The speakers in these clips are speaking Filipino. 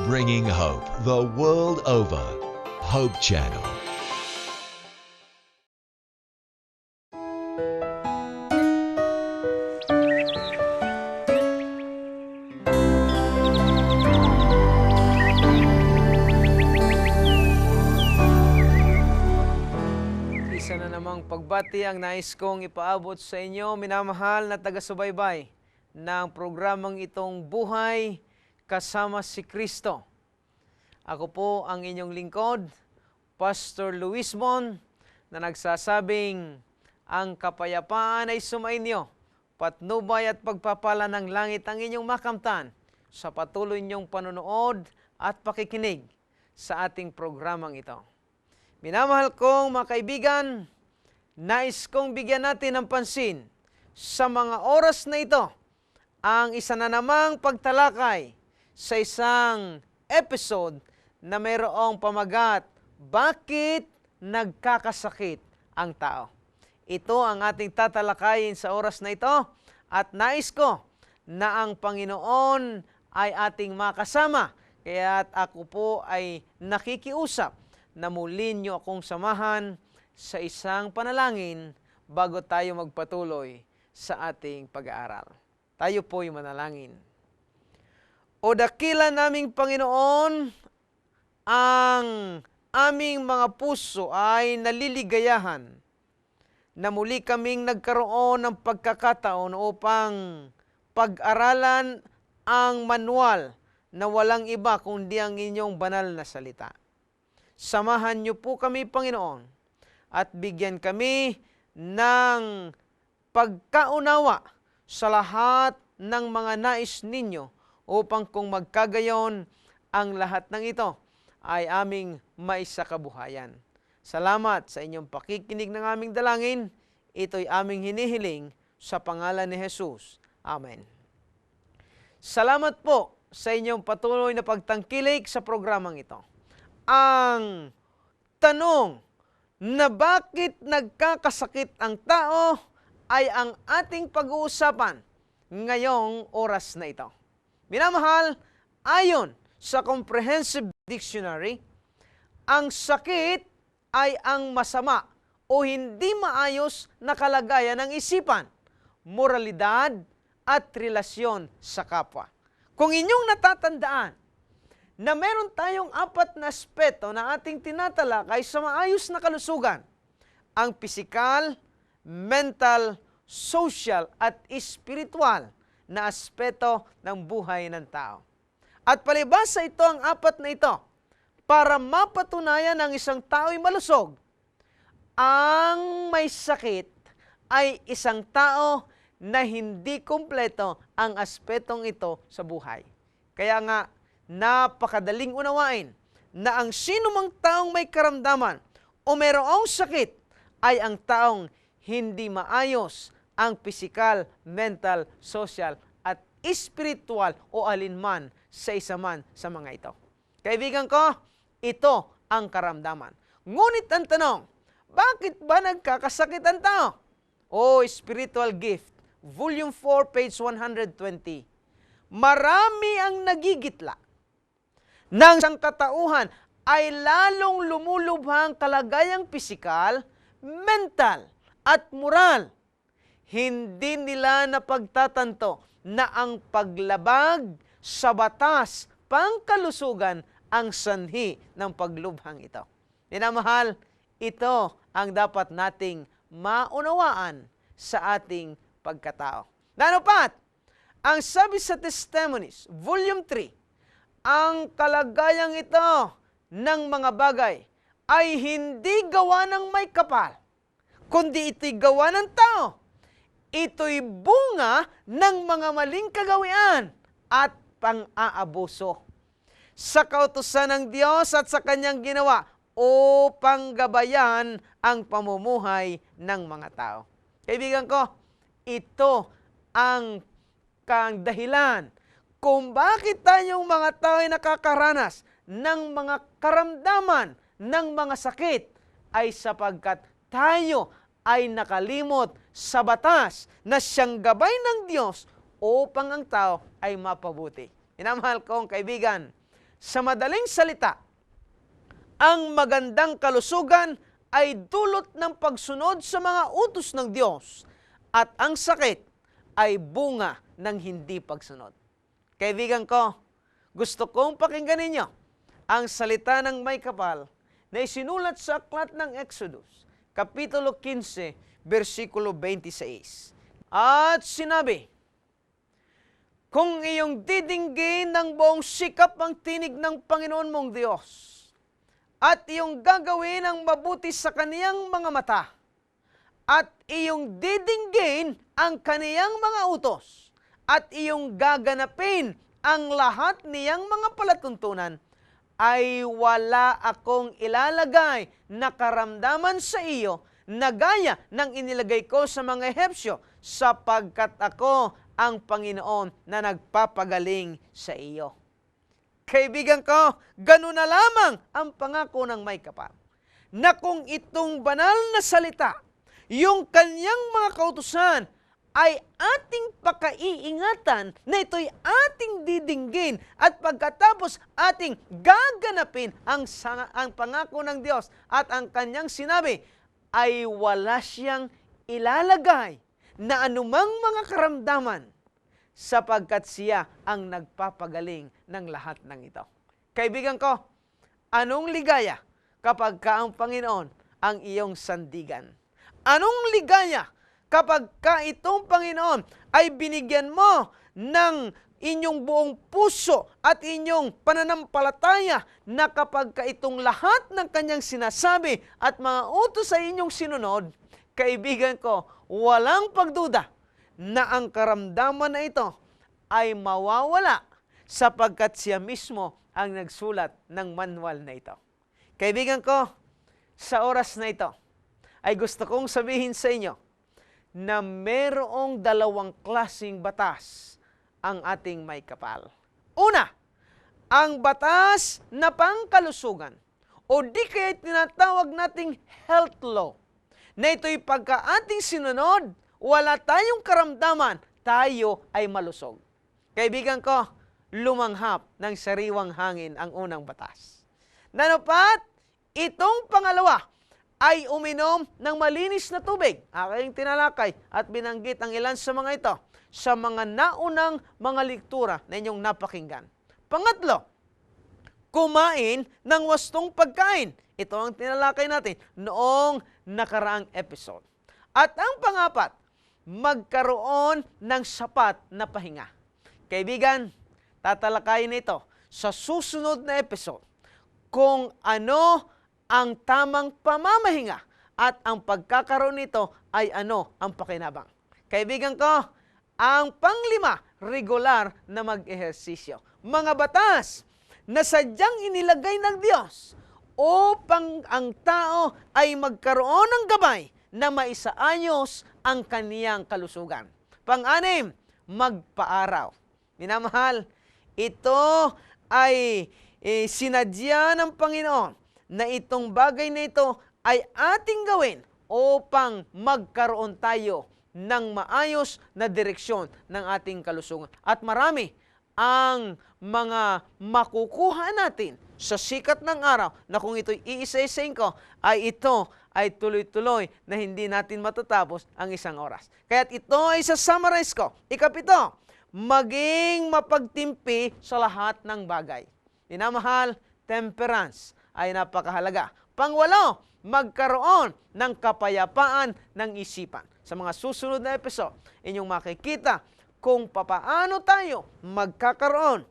bringing hope the world over. Hope Channel. Isa na namang pagbati ang nais kong ipaabot sa inyo, minamahal na taga-subaybay ng programang itong Buhay Kasama si Kristo. Ako po ang inyong lingkod, Pastor Luis Mon, na nagsasabing ang kapayapaan ay sumainyo, patnubay at pagpapala ng langit ang inyong makamtan sa patuloy niyong panonood at pakikinig sa ating programang ito. Minamahal kong mga kaibigan, nais kong bigyan natin ng pansin sa mga oras na ito ang isa na namang pagtalakay sa isang episode na mayroong pamagat, bakit nagkakasakit ang tao? Ito ang ating tatalakayin sa oras na ito at nais ko na ang Panginoon ay ating makasama. Kaya ako po ay nakikiusap na muli niyo akong samahan sa isang panalangin bago tayo magpatuloy sa ating pag-aaral. Tayo po'y manalangin. O dakila naming Panginoon, ang aming mga puso ay naliligayahan na muli kaming nagkaroon ng pagkakataon upang pag-aralan ang manual na walang iba kundi ang inyong banal na salita. Samahan niyo po kami, Panginoon, at bigyan kami ng pagkaunawa sa lahat ng mga nais ninyo upang kung magkagayon ang lahat ng ito ay aming maisakabuhayan. Salamat sa inyong pakikinig ng aming dalangin. Ito'y aming hinihiling sa pangalan ni Jesus. Amen. Salamat po sa inyong patuloy na pagtangkilik sa programang ito. Ang tanong na bakit nagkakasakit ang tao ay ang ating pag-uusapan ngayong oras na ito. Minamahal, ayon sa Comprehensive Dictionary, ang sakit ay ang masama o hindi maayos na kalagayan ng isipan, moralidad at relasyon sa kapwa. Kung inyong natatandaan na meron tayong 4 na aspeto na ating tinatalakay sa maayos na kalusugan, ang pisikal, mental, social at spiritual na aspeto ng buhay ng tao. At palibhasa ito ang 4 na ito para mapatunayan ng isang tao'y malusog. Ang may sakit ay isang tao na hindi kumpleto ang aspetong ito sa buhay. Kaya nga, napakadaling unawain na ang sinumang taong may karamdaman o mayroong sakit ay ang taong hindi maayos ang pisikal, mental, social, at spiritual o alinman sa isa man sa mga ito. Kaibigan ko, ito ang karamdaman. Ngunit ang tanong, bakit ba nagkakasakit ang tao? Spiritual Gift, Volume 4, page 120. Marami ang nagigitla ng sangkatauhan ay lalong lumulubhang kalagayang pisikal, mental, at moral. Hindi nila napagtatanto na ang paglabag sa batas pangkalusugan ang sanhi ng paglubhang ito. Minamahal, ito ang dapat nating maunawaan sa ating pagkatao. Nanupat, ang sabi sa Testimonies, Volume 3, ang kalagayang ito ng mga bagay ay hindi gawa ng may kapal, kundi ito'y gawa ng tao. Ito'y bunga ng mga maling kagawian at pang-aabuso sa kautusan ng Diyos at sa kanyang ginawa upang gabayan ang pamumuhay ng mga tao. Kaibigan ko, ito ang dahilan kung bakit tayong mga tao ay nakakaranas ng mga karamdaman, ng mga sakit, ay sapagkat tayo ay nakalimot sa batas na siyang gabay ng Diyos upang ang tao ay mapabuti. Minamahal kong kaibigan, Sa madaling salita, ang magandang kalusugan ay dulot ng pagsunod sa mga utos ng Diyos at ang sakit ay bunga ng hindi pagsunod. Kaibigan ko, gusto kong pakinggan ninyo ang salita ng may kapal na isinulat sa aklat ng Exodus, Kapitulo 15, versikulo 26. At sinabi, kung iyong didinggin ng buong sikap ang tinig ng Panginoon mong Diyos, at iyong gagawin ang mabuti sa kaniyang mga mata, at iyong didinggin ang kaniyang mga utos, at iyong gaganapin ang lahat niyang mga palatuntunan, ay wala akong ilalagay na karamdaman sa iyo na gaya ng inilagay ko sa mga Ehipsyo, sapagkat ako ang Panginoon na nagpapagaling sa iyo. Kaibigan ko, ganun na lamang ang pangako ng may kapal, na kung itong banal na salita, yung kanyang mga kautusan, ay ating pakaiingatan, na ito'y ating didinggin, at pagkatapos ating gaganapin ang pangako ng Diyos at ang kanyang sinabi, ay wala siyang ilalagay na anumang mga karamdaman, sapagkat siya ang nagpapagaling ng lahat ng ito. Kaibigan ko, anong ligaya kapag ka ang Panginoon ang iyong sandigan? Anong ligaya kapag ka itong Panginoon ay binigyan mo ng inyong buong puso at inyong pananampalataya, na kapag ka itong lahat ng kanyang sinasabi at mga utos sa inyong sinunod, kaibigan ko, walang pagduda na ang karamdaman na ito ay mawawala, sapagkat siya mismo ang nagsulat ng manual na ito. Kaibigan ko, sa oras na ito, ay gusto kong sabihin sa inyo na merong dalawang klaseng batas ang ating may kapal. Una, ang batas na pangkalusugan, o di kaya tinatawag nating health law, na ito'y pagka ating sinunod, wala tayong karamdaman, tayo ay malusog. Kaibigan ko, lumanghap ng sariwang hangin ang unang batas. Nanapat, itong pangalawa ay uminom ng malinis na tubig. Aking tinalakay at binanggit ang ilan sa mga ito sa mga naunang mga lektura na inyong napakinggan. Pangatlo, kumain ng wastong pagkain. Ito ang tinalakay natin noong nakaraang episode. At ang pangapat, magkaroon ng sapat na pahinga. Kaibigan, tatalakayin ito sa susunod na episode kung ano ang tamang pamamahinga at ang pagkakaroon nito ay ano ang pakinabang. Kaibigan ko, ang panglima, regular na mag-ehersisyo. Mga batas na sadyang inilagay ng Diyos upang ang tao ay magkaroon ng gabay na maisaayos ang kaniyang kalusugan. Pang-anim, magpaaraw. Minamahal, ito ay sinadya ng Panginoon na itong bagay na ito ay ating gawin upang magkaroon tayo ng maayos na direksyon ng ating kalusugan. At marami ang mga makukuha natin sa sikat ng araw na kung ito'y iisa-isain ko, ay ito ay tuloy-tuloy na hindi natin matatapos ang isang oras. Kaya't ito ay sa-summarize ko. Ikapito, maging mapagtimpi sa lahat ng bagay. Minamahal, temperance ay napakahalaga. Pangwalo, magkaroon ng kapayapaan ng isipan. Sa mga susunod na episode, inyong makikita kung papaano tayo magkakaroon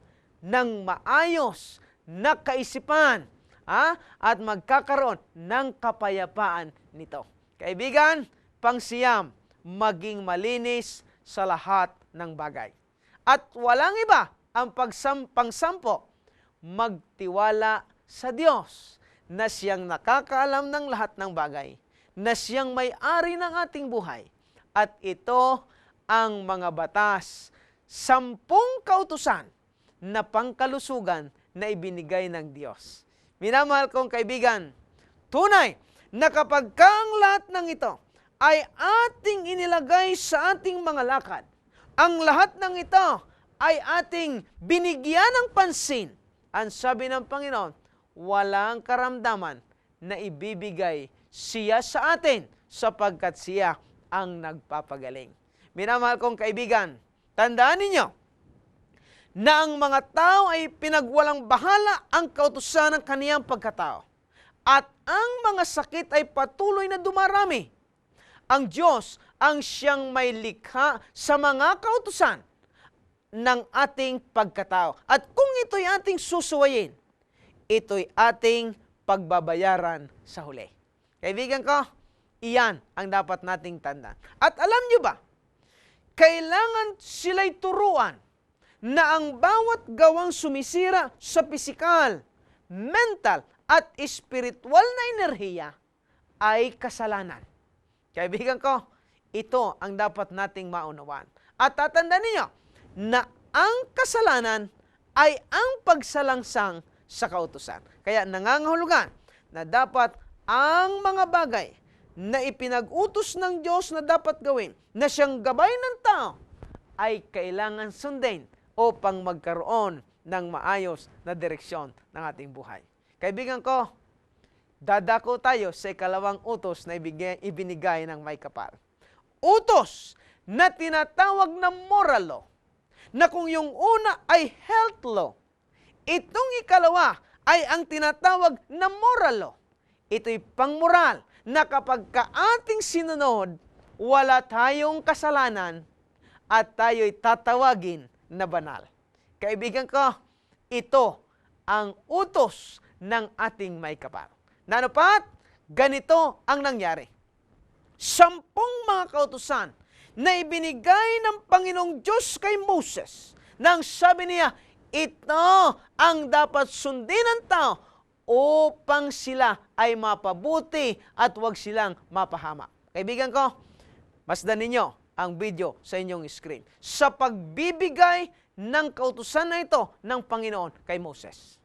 ng maayos na kaisipan at magkakaroon ng kapayapaan nito. Kaibigan, pangsiyam, maging malinis sa lahat ng bagay. At walang iba ang pangsampo, magtiwala sa Diyos na siyang nakakaalam ng lahat ng bagay, na siyang may-ari ng ating buhay. At ito ang mga batas, 10 kautusan na pangkalusugan na ibinigay ng Diyos. Minamahal kong kaibigan, tunay na kapag ang lahat ng ito ay ating inilagay sa ating mga lakad, ang lahat ng ito ay ating binigyan ng pansin, ang sabi ng Panginoon, walang karamdaman na ibibigay siya sa atin sapagkat siya ang nagpapagaling. Minamahal kong kaibigan, tandaan ninyo na ang mga tao ay pinagwalang bahala ang kautusan ng kaniyang pagkatao. At ang mga sakit ay patuloy na dumarami. Ang Diyos ang siyang may likha sa mga kautusan ng ating pagkatao. At kung ito'y ating susuwayin, ito'y ating pagbabayaran sa huli. Kaibigan ko, iyan ang dapat nating tandaan. At alam niyo ba, kailangan sila'y turuan na ang bawat gawang sumisira sa pisikal, mental, at espiritual na enerhiya ay kasalanan. Kaibigan ko, ito ang dapat nating maunawaan. At tatandaan niyo na ang kasalanan ay ang pagsalangsang sa kautusan. Kaya nangangahulugan na dapat ang mga bagay na ipinag-utos ng Diyos na dapat gawin, na siyang gabay ng tao, ay kailangan sundin upang magkaroon ng maayos na direksyon ng ating buhay. Kaibigan ko, dadako tayo sa ikalawang utos na ibinigay ng may kapal. Utos na tinatawag na moral law, na kung yung una ay health law, itong ikalawa ay ang tinatawag na moral law. Ito'y pangmoral na kapag ka ating sinunod, wala tayong kasalanan at tayo'y tatawagin na banal. Kaibigan ko, ito ang utos ng ating may kapal. Nanopat, ganito ang nangyari. 10 mga kautusan na ibinigay ng Panginoong Diyos kay Moses, nang sabi niya, ito ang dapat sundin ng tao upang sila ay mapabuti at huwag silang mapahamak. Kaibigan ko, masdan ninyo ang video sa inyong screen sa pagbibigay ng kautusan na ito ng Panginoon kay Moses.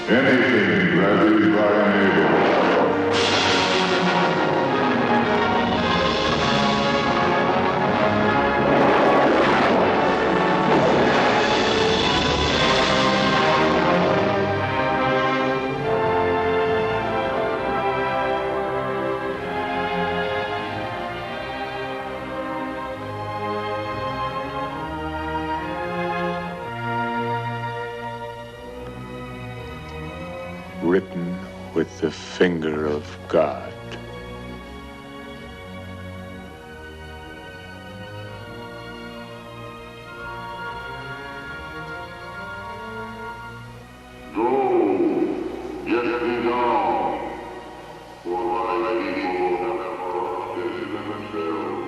Anything that is thy neighbor. Written with the finger of God.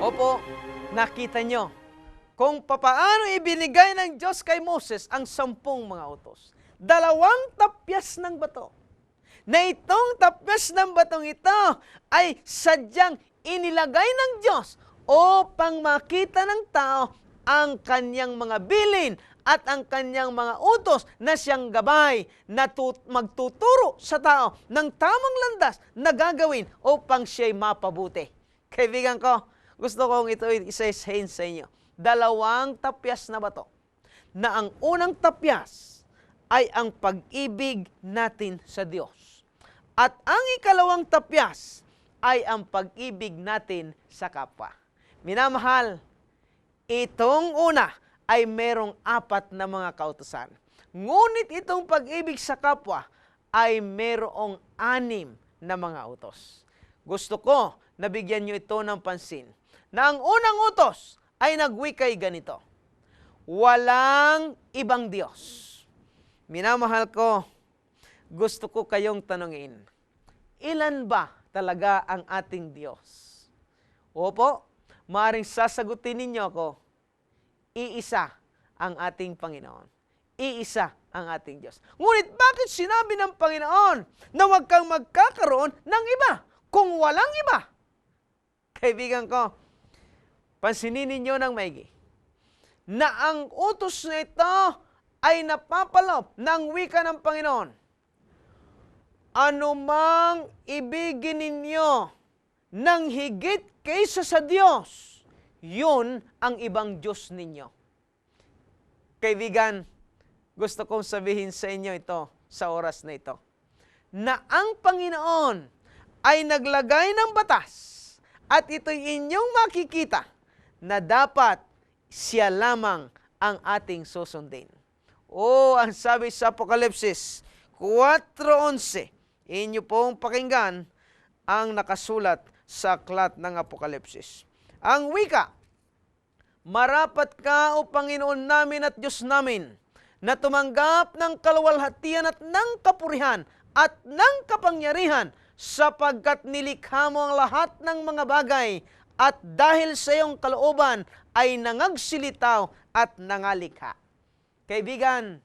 Opo, nakita nyo kung papaano ibinigay ng Diyos kay Moses ang 10 mga utos. dalawang tapyas ng bato. Na itong tapyas ng batong ito ay sadyang inilagay ng Diyos upang makita ng tao ang kanyang mga bilin at ang kanyang mga utos na siyang gabay na magtuturo sa tao ng tamang landas na gagawin upang siya'y mapabuti. Kaibigan ko, gusto kong ito isa-isahin sa inyo. Dalawang tapyas na bato na ang unang tapyas ay ang pag-ibig natin sa Diyos. At ang ikalawang tapyas ay ang pag-ibig natin sa kapwa. Minamahal, itong una ay merong 4 na mga kautusan. Ngunit itong pag-ibig sa kapwa ay merong 6 na mga utos. Gusto ko na bigyan nyo ito ng pansin na ang unang utos ay nagwikay ganito: walang ibang Diyos. Minamahal ko, gusto ko kayong tanungin, ilan ba talaga ang ating Diyos? Opo, maaaring sasagutin ninyo ako, iisa ang ating Panginoon. Iisa ang ating Diyos. Ngunit bakit sinabi ng Panginoon na huwag kang magkakaroon ng iba kung walang iba? Kaibigan ko, pansinin ninyo ng maigi na ang utos na ito ay napapaloob ng wika ng Panginoon. Anumang ibigin ninyo ng higit kaysa sa Diyos, yun ang ibang Diyos ninyo. Kaibigan, gusto kong sabihin sa inyo ito sa oras na ito, na ang Panginoon ay naglagay ng batas at ito'y inyong makikita na dapat siya lamang ang ating susundin. Ang sabi sa Apokalipsis 4:11, inyo pong pakinggan ang nakasulat sa aklat ng Apokalipsis. Ang wika, marapat ka, O Panginoon namin at Diyos namin, na tumanggap ng kaluwalhatian at ng kapurihan at ng kapangyarihan, sapagkat nilikha mo ang lahat ng mga bagay, at dahil sa iyong kalooban ay nangagsilitaw at nangalikha. Kaibigan,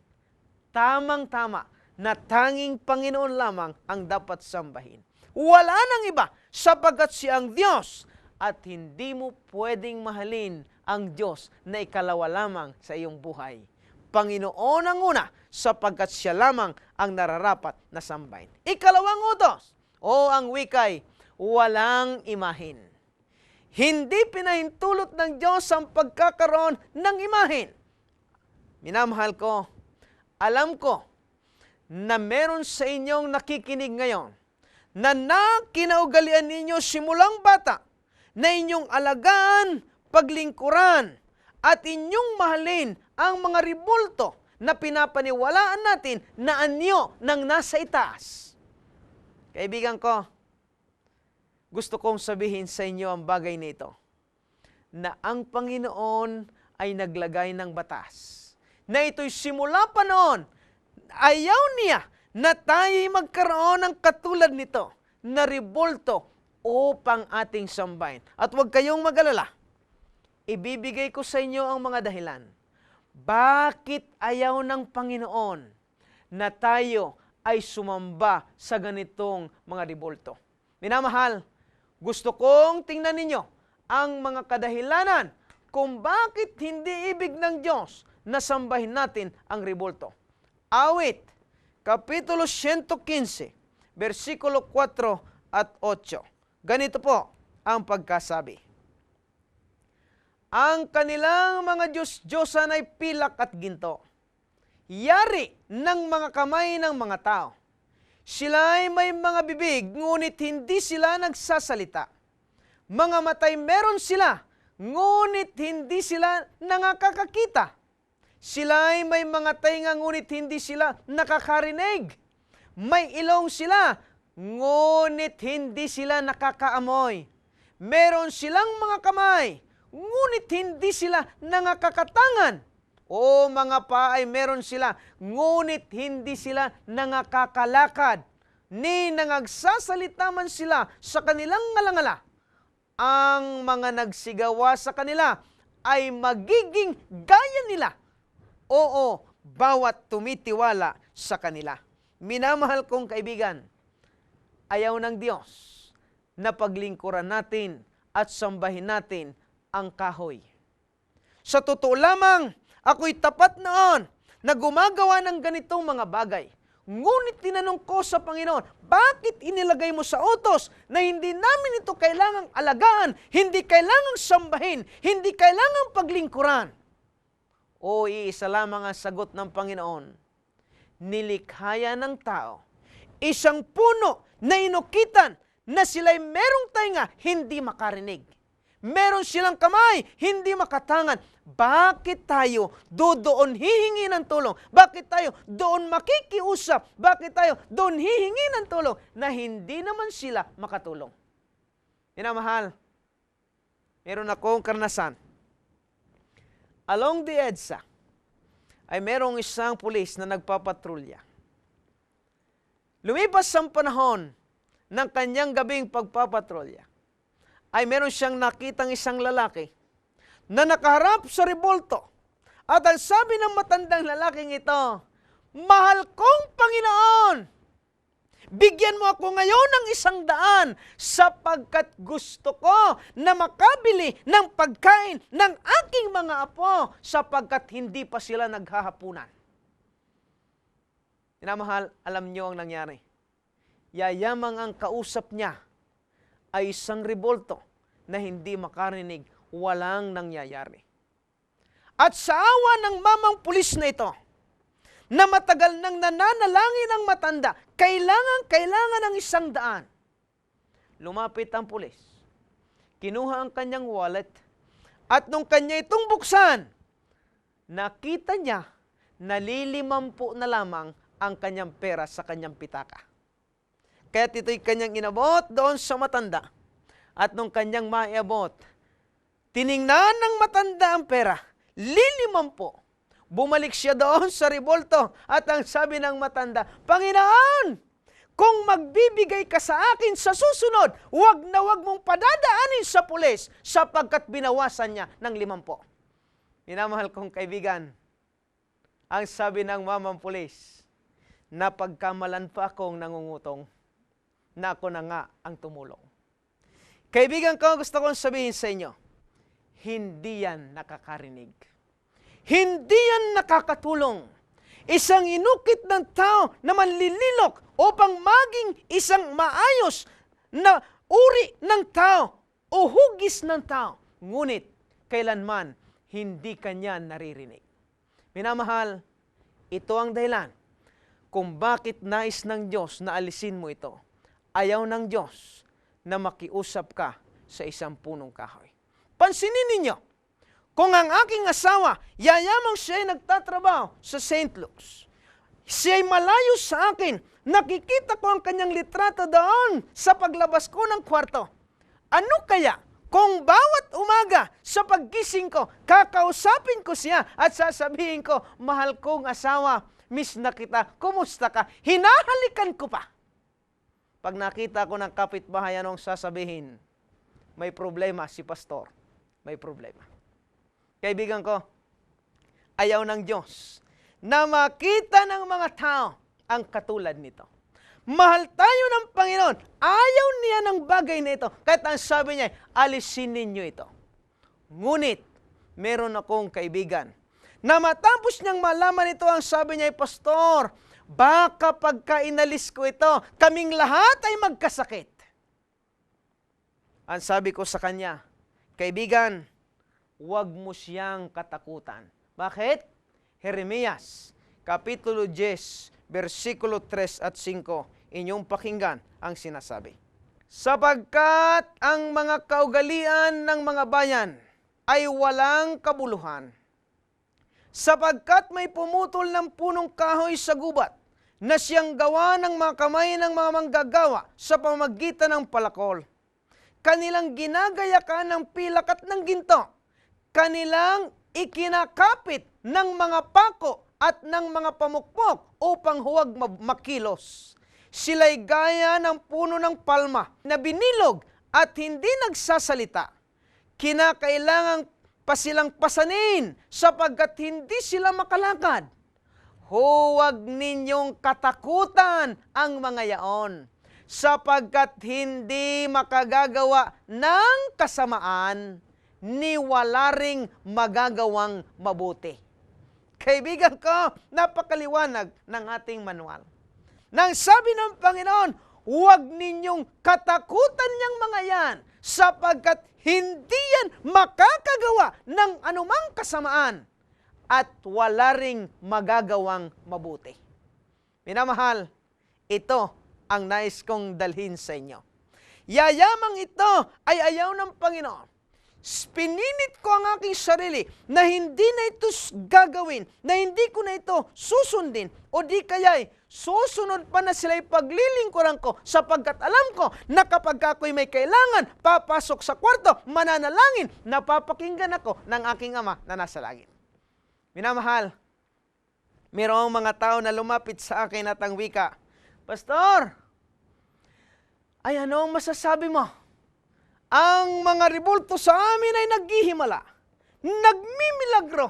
tamang-tama na tanging Panginoon lamang ang dapat sambahin. Wala nang iba, sapagkat siya ang Diyos, at hindi mo pwedeng mahalin ang Diyos na ikalawa lamang sa iyong buhay. Panginoon ang una, sapagkat siya lamang ang nararapat na sambahin. Ikalawang utos, ang wikay, walang imahin. Hindi pinahintulot ng Diyos ang pagkakaroon ng imahin. Minamahal ko, alam ko na meron sa inyong nakikinig ngayon na kinaugalian ninyo simulang bata na inyong alagaan, paglingkuran, at inyong mahalin ang mga ribulto na pinapaniwalaan natin na anyo ng nasa itaas. Kaibigan ko, gusto kong sabihin sa inyo ang bagay nito, na ang Panginoon ay naglagay ng batas, na ito'y simula pa noon, ayaw niya na tayo'y magkaroon ng katulad nito, na ribulto upang ating sambahin. At huwag kayong mag-alala, ibibigay ko sa inyo ang mga dahilan. Bakit ayaw ng Panginoon na tayo ay sumamba sa ganitong mga ribulto? Minamahal, gusto kong tingnan ninyo ang mga kadahilanan kung bakit hindi ibig ng Diyos na sambahin natin ang ribulto. Awit, Kapitulo 115, versikulo 4 at 8. Ganito po ang pagkasabi. Ang kanilang mga Diyos-Diyosan ay pilak at ginto, yari ng mga kamay ng mga tao. Sila ay may mga bibig, ngunit hindi sila nagsasalita. Mga matay meron sila, ngunit hindi sila nakakakita. Sila ay may mga tainga, ngunit hindi sila nakakarinig. May ilong sila, ngunit hindi sila nakakaamoy. Meron silang mga kamay, ngunit hindi sila nangakakatangan. Mga paa ay meron sila, ngunit hindi sila nangakakalakad. Ni nangagsasalita man sila sa kanilang ngalangala. Ang mga nagsigawa sa kanila ay magiging gaya nila. bawat tumitiwala sa kanila. Minamahal kong kaibigan, ayaw ng Diyos na paglingkuran natin at sambahin natin ang kahoy. Sa totoo lamang, ako'y tapat noon na gumagawa ng ganitong mga bagay. Ngunit tinanong ko sa Panginoon, bakit inilagay mo sa utos na hindi namin ito kailangang alagaan, hindi kailangang sambahin, hindi kailangang paglingkuran? O iisa lamang ang sagot ng Panginoon, nilikhaya ng tao, isang puno na inukitan na sila'y merong tainga, hindi makarinig. Meron silang kamay, hindi makatangan. Bakit tayo doon hihingi ng tulong? Bakit tayo doon makikiusap? Bakit tayo doon hihingi ng tulong na hindi naman sila makatulong? Minamahal, meron akong karanasan. Along the EDSA, ay merong isang pulis na nagpapatrolya. Lumipas ang panahon ng kanyang gabing pagpapatrolya, ay meron siyang nakitang isang lalaki na nakaharap sa rebolto. At ang sabi ng matandang lalaking ito, mahal kong Panginoon, bigyan mo ako ngayon ng 100 sapagkat gusto ko na makabili ng pagkain ng aking mga apo sapagkat hindi pa sila naghahapunan. Minamahal, alam niyo ang nangyari. Yayamang ang kausap niya ay isang rebolto na hindi makarinig, walang nangyayari. At sa awa ng mamang pulis na ito, na matagal nang nananalangin ang matanda, kailangan ng 100. Lumapit ang pulis, kinuha ang kanyang wallet, at nung kanya itong buksan, nakita niya na 50 na lamang ang kanyang pera sa kanyang pitaka. Kaya't ito'y kanyang inabot doon sa matanda. At nung kanyang maiabot, tiningnan ng matanda ang pera, 50. Bumalik siya doon sa rebolto at ang sabi ng matanda, Panginoon, kung magbibigay ka sa akin sa susunod, wag na wag mong padadaanin sa pulis sapagkat binawasan niya ng 50. Minamahal kong kaibigan, ang sabi ng mamang pulis, napagkamalan pa akong nangungutong, na ako na nga ang tumulong. Kaibigan ko, gusto kong sabihin sa inyo, hindi yan nakakarinig. Hindi yan nakakatulong. Isang inukit ng tao na manlililok upang maging isang maayos na uri ng tao o hugis ng tao. Ngunit, kailanman, hindi kanya naririnig. Minamahal, ito ang dahilan kung bakit nais ng Diyos na alisin mo ito. Ayaw ng Diyos na makiusap ka sa isang punong kahoy. Pansinin ninyo, kung ang aking asawa, yayamang siya ay nagtatrabaho sa St. Luke's, siya ay malayo sa akin, nakikita ko ang kanyang litrato doon sa paglabas ko ng kwarto. Ano kaya kung bawat umaga sa paggising ko, kakausapin ko siya at sasabihin ko, mahal kong asawa, miss na kita, kumusta ka? Hinahalikan ko pa. Pag nakita ko ng kapitbahay, anong sasabihin? May problema si pastor. May problema. Kaibigan ko, ayaw ng Diyos na makita ng mga tao ang katulad nito. Mahal tayo ng Panginoon. Ayaw niya ng bagay na ito. Kahit ang sabi niya, alisin ninyo ito. Ngunit, meron akong kaibigan na matapos niyang malaman ito, ang sabi niya, Pastor, baka pagka inalis ko ito, kaming lahat ay magkasakit. Ang sabi ko sa kanya, kaibigan, huwag mo siyang katakutan. Bakit? Jeremias, Kapitulo 10, versikulo 3 at 5, inyong pakinggan ang sinasabi. Sapagkat ang mga kaugalian ng mga bayan ay walang kabuluhan, sapagkat may pumutol ng punong kahoy sa gubat na siyang gawa ng mga kamay ng mga manggagawa sa pamamagitan ng palakol. Kanilang ginagayakan ng pilak at ng ginto. Kanilang ikinakapit ng mga pako at ng mga pamukpok upang huwag makilos. Sila'y gaya ng puno ng palma na binilog at hindi nagsasalita. Kinakailangan pa silang pasanin sapagkat hindi sila makalakad. huwag ninyong katakutan ang mga yaon, sapagkat hindi makagagawa ng kasamaan, ni wala ring magagawang mabuti. Kaibigan ko, napakaliwanag ng ating manual. Nang sabi ng Panginoon, huwag ninyong katakutan niyang mga yan, sapagkat hindi yan makakagawa ng anumang kasamaan at wala ring magagawang mabuti. Minamahal, ito ang nais kong dalhin sa inyo. Yayamang ito ay ayaw ng Panginoon. Pininit ko ang aking sarili na hindi na ito gagawin, na hindi ko na ito susundin, o di kaya'y susunod pa na sila'y paglilingkuran ko, sapagkat alam ko na kapag ako'y may kailangan, papasok sa kwarto, mananalangin, napapakinggan ako ng aking Ama na nasa langit. Minamahal, mayroong mga tao na lumapit sa akin at ang wika, Pastor, ay ano ang masasabi mo? Ang mga rebulto sa amin ay naghihimala, nagmimilagro,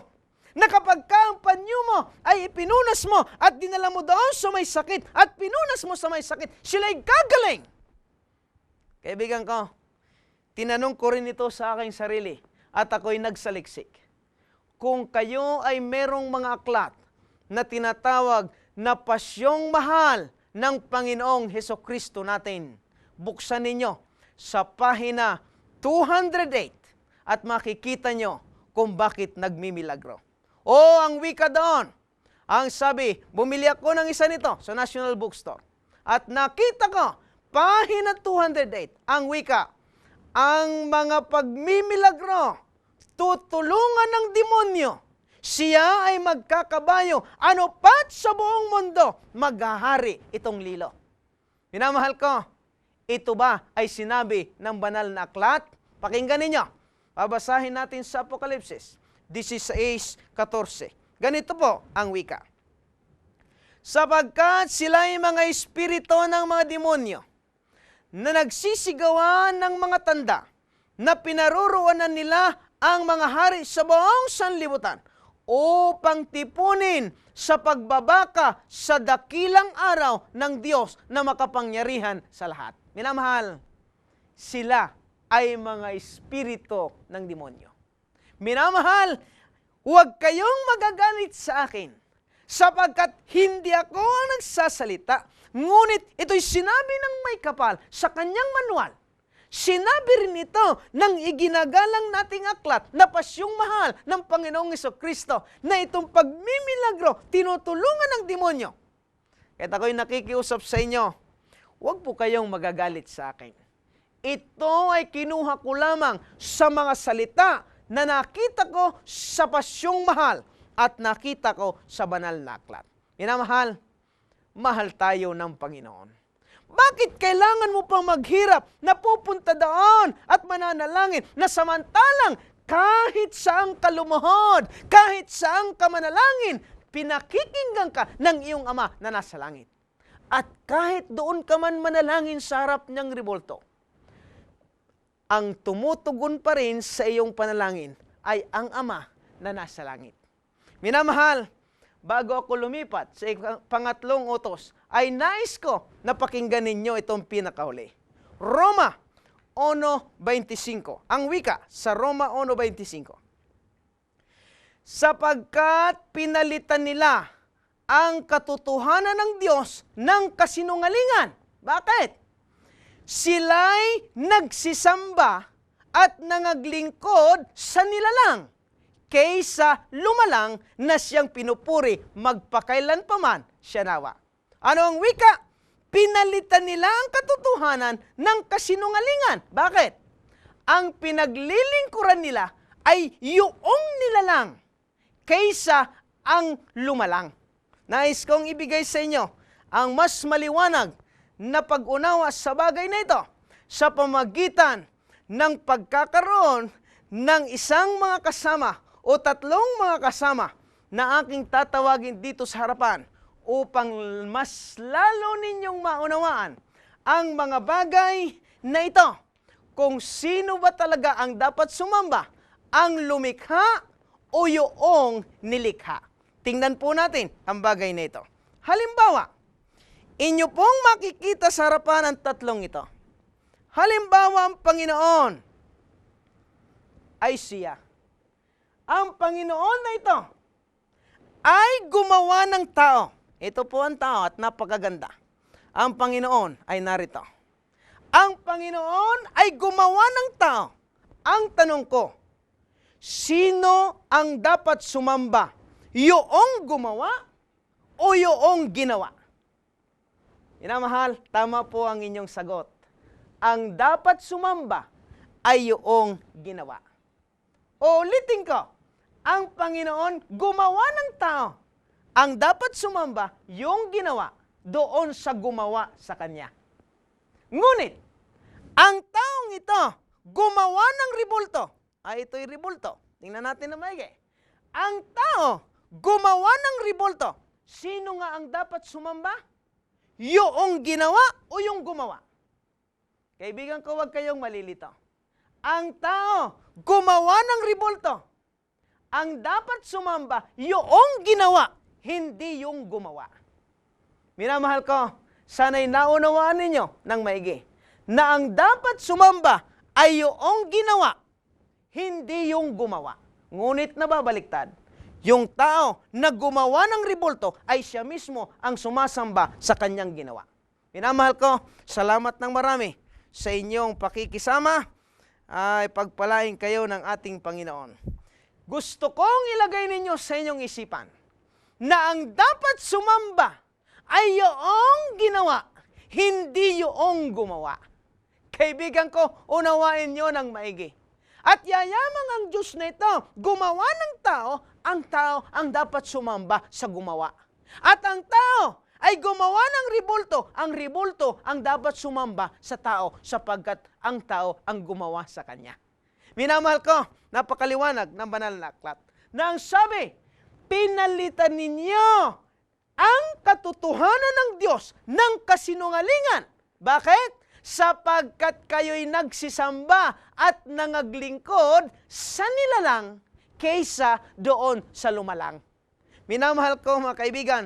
na kapag ang panyo mo ay ipinunas mo at dinala mo doon sa may sakit at pinunas mo sa may sakit, sila'y gagaling. Kaibigan ko, tinanong ko rin ito sa aking sarili at ako'y nagsaliksik. Kung kayo ay merong mga aklat na tinatawag na pasyong mahal ng Panginoong Hesukristo natin, buksan ninyo sa pahina 208 at makikita nyo kung bakit nagmimilagro. O ang wika doon, ang sabi, bumili ako ng isa nito sa National Bookstore at nakita ko, pahina 208, ang wika, ang mga pagmimilagro, tutulungan ng demonyo, siya ay magkakabayo, ano pat sa buong mundo, maghahari itong lilo. Minamahal ko, ito ba ay sinabi ng banal na aklat? Pakinggan ninyo. Babasahin natin sa Apokalipsis 16:14. Ganito po ang wika. Sapagkat sila ay mga espiritu ng mga demonyo na nagsisigawan ng mga tanda na pinaruruanan nila ang mga hari sa buong sanlibutan upang tipunin sa pagbabaka sa dakilang araw ng Diyos na makapangyarihan sa lahat. Minamahal, sila ay mga espiritu ng demonyo. Minamahal, huwag kayong magagalit sa akin, sapagkat hindi ako ang nagsasalita, ngunit ito'y sinabi ng may kapal sa kanyang manual. Sinabi rin ito ng iginagalang nating aklat na pasyong mahal ng Panginoong Hesukristo na itong pagmimilagro, tinutulungan ng demonyo. Kaya ako'y nakikiusap sa inyo, huwag po kayong magagalit sa akin. Ito ay kinuha ko lamang sa mga salita na nakita ko sa pasyong mahal at nakita ko sa banal na aklat. Minamahal, mahal tayo ng Panginoon. Bakit kailangan mo pang maghirap na pupunta doon at mananalangin na samantalang kahit saang kalumuhod, kahit saang kamanalangin, pinakikinggan ka ng iyong Ama na nasa langit. At kahit doon ka man manalangin sa harap niyang rebulto, ang tumutugon pa rin sa iyong panalangin ay ang Ama na nasa langit. Minamahal, bago ako lumipat sa pangatlong utos, ay nais ko na pakinggan ninyo itong pinakahuli. Roma 1:25. Ang wika sa Roma 1:25. Sapagkat pinalitan nila ang katotohanan ng Diyos ng kasinungalingan. Bakit? Sila'y nagsisamba at nangaglingkod sa nilalang kaysa lumalang na siyang pinupuri magpakailanpaman siya nawa. Ano ang wika? Pinalitan nila ang katotohanan ng kasinungalingan. Bakit? Ang pinaglilingkuran nila ay yuong nilalang kaysa ang lumalang. Nais kong ibigay sa inyo ang mas maliwanag na pag-unawa sa bagay na ito sa pamagitan ng pagkakaroon ng isang mga kasama o tatlong mga kasama na aking tatawagin dito sa harapan upang mas lalo ninyong maunawaan ang mga bagay na ito. Kung sino ba talaga ang dapat sumamba, ang lumikha o yoong nilikha. Tingnan po natin ang bagay na ito. Halimbawa, inyo pong makikita sa harapan ang tatlong ito. Halimbawa, ang Panginoon ay siya. Ang Panginoon na ito ay gumawa ng tao. Ito po ang tao at napakaganda. Ang Panginoon ay narito. Ang Panginoon ay gumawa ng tao. Ang tanong ko, sino ang dapat sumamba? Yoong gumawa o yoong ginawa? Minamahal, tama po ang inyong sagot. Ang dapat sumamba ay yoong ginawa. Ulitin ko, ang Panginoon gumawa ng tao. Ang dapat sumamba, yung ginawa doon sa gumawa sa Kanya. Ngunit, ang taong ito, gumawa ng ribulto. Ay, ito'y ribulto. Tingnan natin na maigi. Ang tao, gumawa ng ribulto. Sino nga ang dapat sumamba? Yung ginawa o yung gumawa? Kaibigan ko, huwag kayong malilito. Ang tao, gumawa ng ribulto. Ang dapat sumamba, yung ginawa, hindi yung gumawa. Minamahal ko, sana'y naunawaan ninyo ng maigi na ang dapat sumamba ay yung ginawa, hindi yung gumawa. Ngunit nababaliktad, yung tao na gumawa ng ribulto ay siya mismo ang sumasamba sa kanyang ginawa. Minamahal ko, salamat ng marami sa inyong pakikisama. Ay pagpalain kayo ng ating Panginoon. Gusto kong ilagay ninyo sa inyong isipan na ang dapat sumamba ay yung ginawa, hindi yung gumawa. Kaibigan ko, unawain nyo ng maigi. At yayamang ang Diyos na ito, gumawa ng tao ang dapat sumamba sa gumawa. At ang tao ay gumawa ng ribulto, ang ribulto ang dapat sumamba sa tao sapagkat ang tao ang gumawa sa kanya. Minamahal ko, napakaliwanag ng banal na aklat na ang sabi, pinalitan ninyo ang katotohanan ng Diyos ng kasinungalingan. Bakit? Sapagkat kayo'y nagsisamba at nangaglingkod sa nilalang kaysa doon sa lumalang. Minamahal ko mga kaibigan,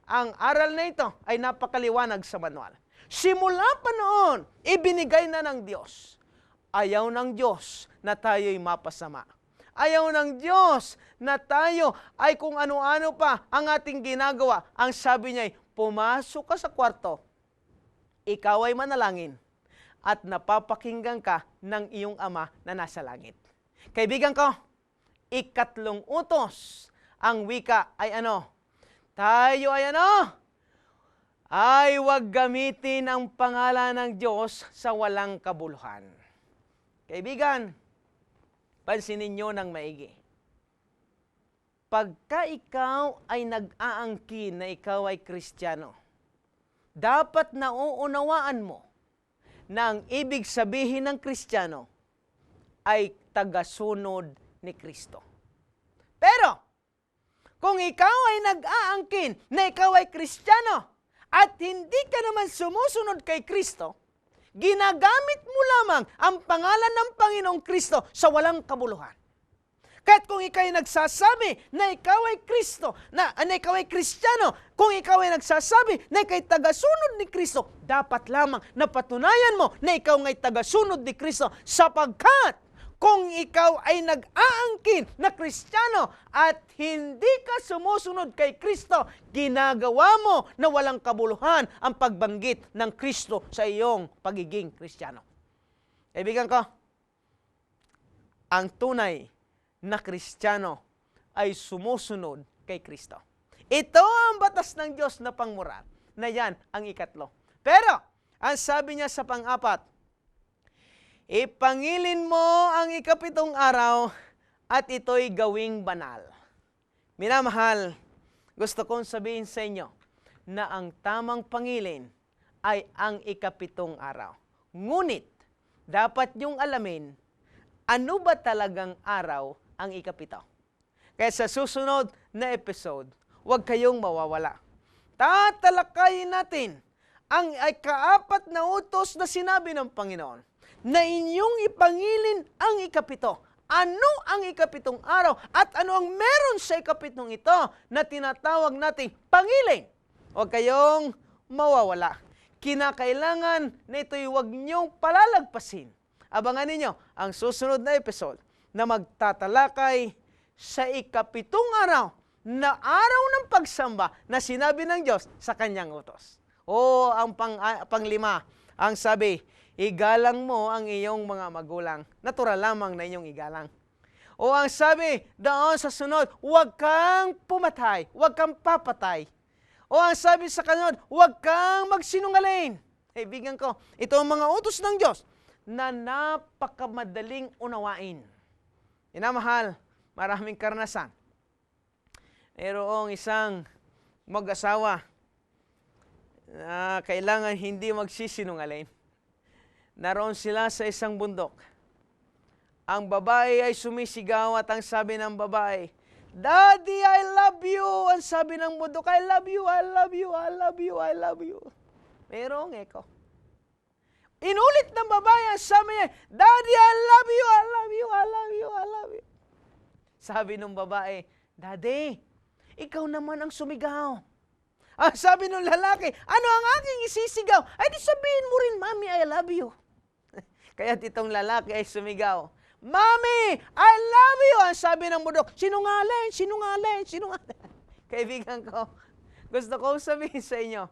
ang aral na ito ay napakaliwanag sa manual. Simula pa noon, ibinigay na ng Diyos. Ayaw ng Diyos na tayo'y mapasama. Ayaw ng Diyos na tayo ay kung ano-ano pa ang ating ginagawa. Ang sabi niya ay, pumasok ka sa kwarto, ikaw ay manalangin, at napapakinggan ka ng iyong Ama na nasa langit. Kaibigan ko, ikatlong utos, ang wika ay ano? Tayo ay ano? Ay huwag gamitin ang pangalan ng Diyos sa walang kabuluhan. Kaibigan, pansinin nyo ng maigi. Pagka ikaw ay nag-aangkin na ikaw ay Kristiyano, dapat nauunawaan mo na ang ibig sabihin ng Kristiyano ay tagasunod ni Kristo. Pero, kung ikaw ay nag-aangkin na ikaw ay Kristiyano at hindi ka naman sumusunod kay Kristo, ginagamit mo lamang ang pangalan ng Panginoong Kristo sa walang kabuluhan. Kahit kung ikaw ay nagsasabi na ikaw ay Kristo, na ikaw ay Kristiyano, kung ikaw ay nagsasabi na ikaw ay tagasunod ni Kristo, dapat lamang napatunayan mo na ikaw ay tagasunod ni Kristo sapagkat kung ikaw ay nag-aangkin na Kristiyano at hindi ka sumusunod kay Kristo, ginagawa mo na walang kabuluhan ang pagbanggit ng Kristo sa iyong pagiging Kristiyano. Kaibigan ko, ang tunay na Kristiyano ay sumusunod kay Kristo. Ito ang batas ng Diyos na pangmural, na yan ang ikatlo. Pero, ang sabi niya sa pang-apat, ipangilin mo ang ikapitong araw at ito'y gawing banal. Minamahal, gusto kong sabihin sa inyo na ang tamang pangilin ay ang ikapitong araw. Ngunit, dapat niyong alamin, ano ba talagang araw ang ikapito? Kaya sa susunod na episode, huwag kayong mawawala. Tatalakayin natin ang ikaapat na utos na sinabi ng Panginoon na inyong ipangilin ang ikapito. ano ang ikapitong araw at ano ang meron sa ikapitong ito na tinatawag nating pangiling. Huwag kayong mawawala. Kinakailangan na ito'y huwag niyong palalagpasin. Abangan ninyo ang susunod na episode na magtatalakay sa ikapitong araw na araw ng pagsamba na sinabi ng Diyos sa kanyang utos. O ang panglima, ang sabi, igalang mo ang iyong mga magulang. Natural lamang na inyong igalang. O ang sabi, doon sa sunod, huwag kang pumatay, huwag kang papatay. O ang sabi sa kanod, huwag kang magsinungaling. Kaibigan ko, ito ang mga utos ng Diyos na napakamadaling unawain. Inamahal, maraming karanasan. Mayroong isang mag-asawa na kailangan hindi magsisinungaling. Naroon sila sa isang bundok. Ang babae ay sumisigaw at ang sabi ng babae, Daddy, I love you. Ang sabi ng bundok, I love you, I love you, I love you, I love you. Mayroong echo. Inulit ng babae, ang sabi niya, Daddy, I love you, I love you, I love you, I love you. Sabi ng babae, Daddy, ikaw naman ang sumigaw. Ang sabi ng lalaki, ano ang aking isisigaw? Ay di sabihin mo rin, Mami, I love you. Kaya itong lalaki ay sumigaw, Mami, I love you! Ang sabi ng bundok, sinungaling, sinungaling, sinungaling. Kaibigan ko, gusto kong sabihin sa inyo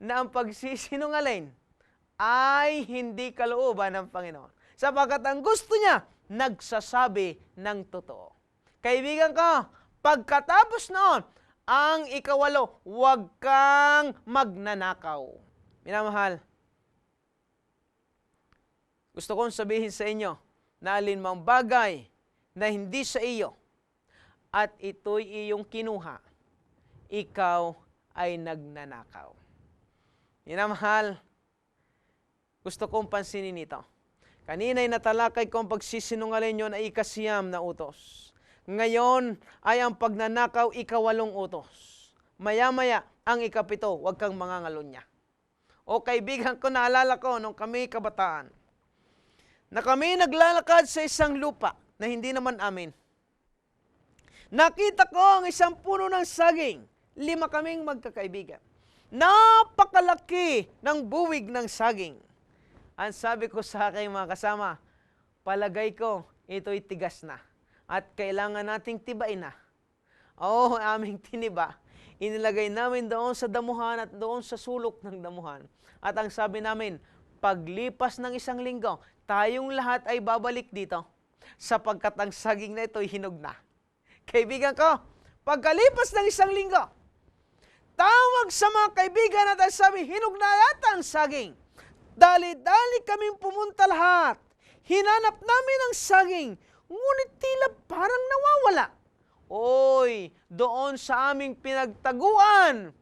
na ang pagsisinungaling ay hindi kalooban ng Panginoon. Sapagkat ang gusto niya, nagsasabi ng totoo. Kaibigan ko, pagkatapos noon, ang ikawalo, huwag kang magnanakaw. Minamahal, gusto kong sabihin sa inyo na alinmang bagay na hindi sa iyo at ito'y iyong kinuha, ikaw ay nagnanakaw. Minamahal, gusto kong pansinin ito. Kanina'y natalakay kong pagsisinungaling yun ay ikasiyam na utos. Ngayon ay ang pagnanakaw ikawalong utos. Maya-maya ang ikapito, huwag kang mangangalunya. O kaibigan ko, naalala ko nung kami kabataan, na kami naglalakad sa isang lupa na hindi naman amin. Nakita ko ang isang puno ng saging. 5 kaming magkakaibigan. Napakalaki ng buwig ng saging. Ang sabi ko sa aking mga kasama, palagay ko, ito'y tigas na. At kailangan nating tibain na. Oo, aming tiniba. Inilagay namin doon sa damuhan at doon sa sulok ng damuhan. At ang sabi namin, paglipas ng 1 linggo, tayong lahat ay babalik dito. Sapagkat ang saging na ito'y hinog na. Kaibigan ko, pagkalipas ng 1 linggo, tawag sa mga kaibigan at ang sabi, hinog na yata ang saging. Dali-dali kaming pumunta lahat. Hinanap namin ang saging, ngunit tila parang nawawala. Oy, doon sa aming pinagtaguan,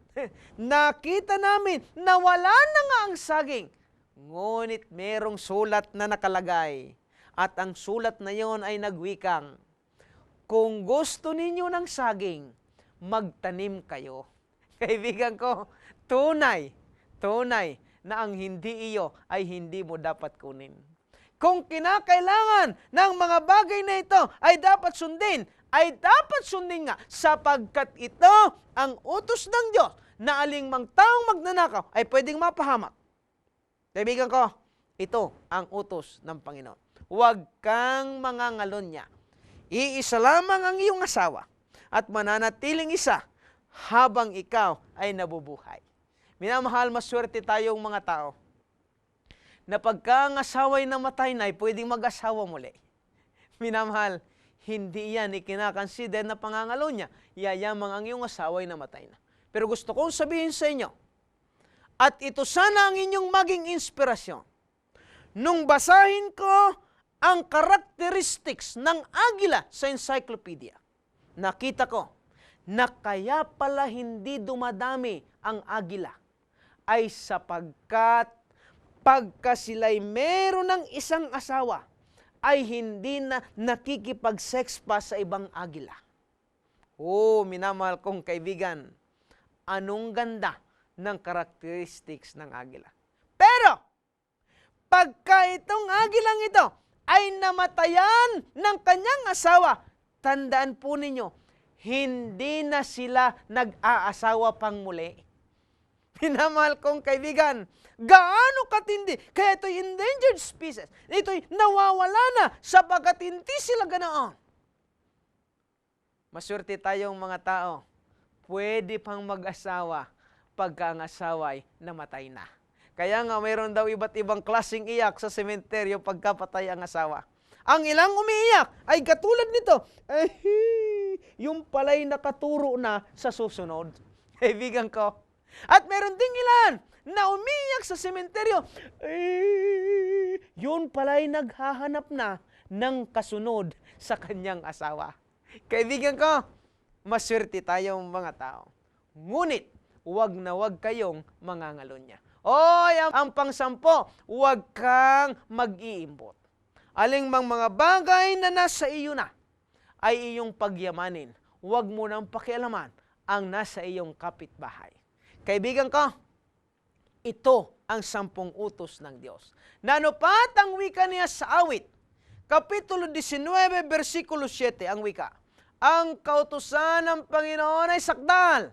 nakita namin na wala na nga ang saging. Ngunit merong sulat na nakalagay. At ang sulat na yon ay nagwikang, kung gusto ninyo ng saging, magtanim kayo. Kaibigan ko, tunay na ang hindi iyo ay hindi mo dapat kunin. Kung kinakailangan ng mga bagay na ito ay dapat sundin nga sapagkat ito ang utos ng Diyos na alingmang taong magnanakaw ay pwedeng mapahamak. Kaibigan ko, ito ang utos ng Panginoon. Huwag kang mangangalunya. Iisa lamang ang iyong asawa at mananatiling isa habang ikaw ay nabubuhay. Minamahal, maswerte tayong mga tao na pagka ang asawa'y namatay na, ay pwedeng mag-asawa muli. Minamahal, hindi yan ikinakonsider na pangangalunya. Yayamang ang iyong asawa'y namatay na. Pero gusto kong sabihin sa inyo, at ito sana ang inyong maging inspirasyon. Nung basahin ko ang characteristics ng agila sa encyclopedia, nakita ko na kaya pala hindi dumadami ang agila ay sapagkat pagka sila'y meron ng isang asawa, ay hindi na nakikipag-sex pa sa ibang agila. Oh, minamahal kong kaibigan, anong ganda ng characteristics ng agila. Pero, pagka itong agilang ito ay namatayan ng kanyang asawa, tandaan po ninyo, hindi na sila nag-aasawa pang muli. Minamahal kong kaibigan, gaano katindi, kaya ito'y endangered species, ito'y nawawala na sapagkat hindi sila ganoon. Maswerte tayong mga tao, pwede pang mag-asawa pagka ang asawa ay namatay na. Kaya nga mayroon daw iba't ibang klaseng iyak sa sementeryo pagkapatay ang asawa. Ang ilang umiiyak ay katulad nito, yung pala'y nakaturo na sa susunod. Kaibigan ko. At meron ding ilan na umiiyak sa sementeryo, yun pala'y naghahanap na ng kasunod sa kanyang asawa. Kaibigan ko, maswerte tayong mga tao. Ngunit, wag na wag kayong mangangalunya. Oy, ang pang-10, wag kang mag-iimbot. Aling mga bagay na nasa iyo na ay iyong pagyamanin. Huwag mo nang pakialaman ang nasa iyong kapitbahay. Kaibigan ko, ito ang 10 utos ng Diyos. Nanupat ang wika niya sa awit. Kapitulo 19, versikulo 7, ang wika. Ang kautusan ng Panginoon ay sakdal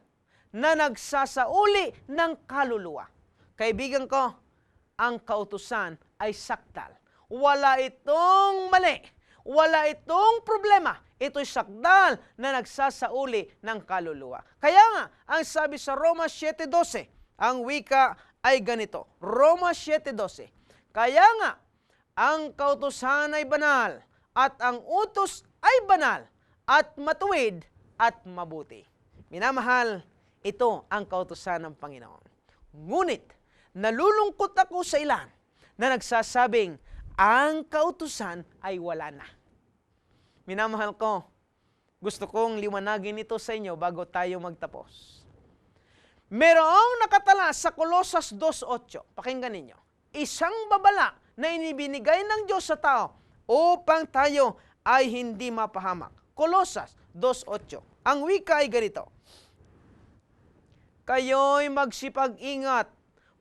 na nagsasauli ng kaluluwa. Kaibigan ko, ang kautusan ay sakdal. Wala itong mali. Wala itong problema. Ito'y sakdal na nagsasauli ng kaluluwa. Kaya nga, ang sabi sa Roma 7:12, ang wika ay ganito. Roma 7:12. Kaya nga, ang kautusan ay banal, at ang utos ay banal, at matuwid, at mabuti. Minamahal, ito ang kautusan ng Panginoon. Ngunit, nalulungkot ako sa ilan na nagsasabing, ang kautusan ay wala na. Minamahal ko, gusto kong liwanagin ito sa inyo bago tayo magtapos. Merong nakatala sa Kolosas 2:8. Pakinggan ninyo. Isang babala na inibinigay ng Diyos sa tao upang tayo ay hindi mapahamak. Kolosas 2:8. Ang wika ay ganito. Kayo'y magsipag-ingat,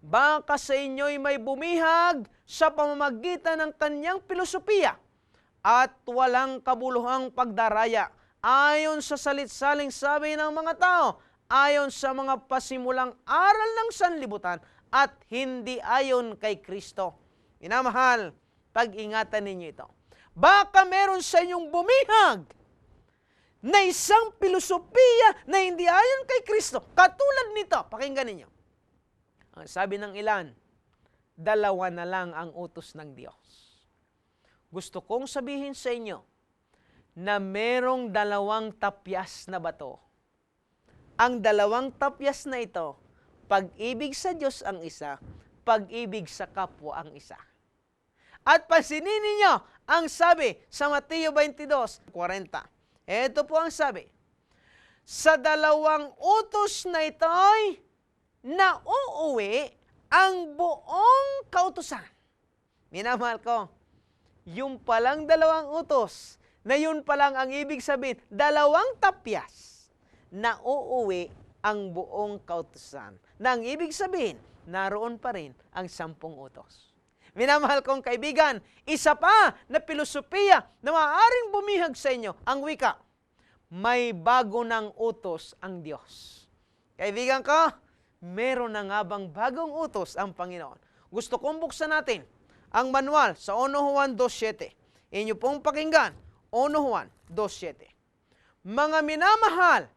baka sa inyo'y may bumihag sa pamamagitan ng kanyang filosofiya at walang kabuluhang pagdaraya ayon sa salit-saling sabi ng mga tao, ayon sa mga pasimulang aral ng sanlibutan at hindi ayon kay Kristo. Minamahal, pag-ingatan ninyo ito. Baka meron sa inyong bumihag na isang filosofiya na hindi ayon kay Kristo. Katulad nito, pakinggan ninyo. Ang sabi ng ilan, 2 na lang ang utos ng Diyos. Gusto kong sabihin sa inyo na merong 2 tapyas na bato. Ang 2 tapyas na ito, pag-ibig sa Diyos ang isa, pag-ibig sa kapwa ang isa. At pansinin ninyo ang sabi sa Mateo 22:40. Ito po ang sabi, sa 2 utos na ito'y nauuwi ang buong kautusan. Minamahal ko, yung palang 2 utos, na yun palang ang ibig sabihin, 2 tapyas, nauuwi ang buong kautusan. Na ang ibig sabihin, naroon pa rin ang 10 utos. Minamahal kong kaibigan, isa pa na filosofiya na maaaring bumihag sa inyo, ang wika, may bago ng utos ang Diyos. Kaibigan ko, meron na nga bang bagong utos ang Panginoon? Gusto kong buksan natin ang manual sa 1 Juan 2:7. Inyo pong pakinggan, 1 Juan 2:7. Mga minamahal,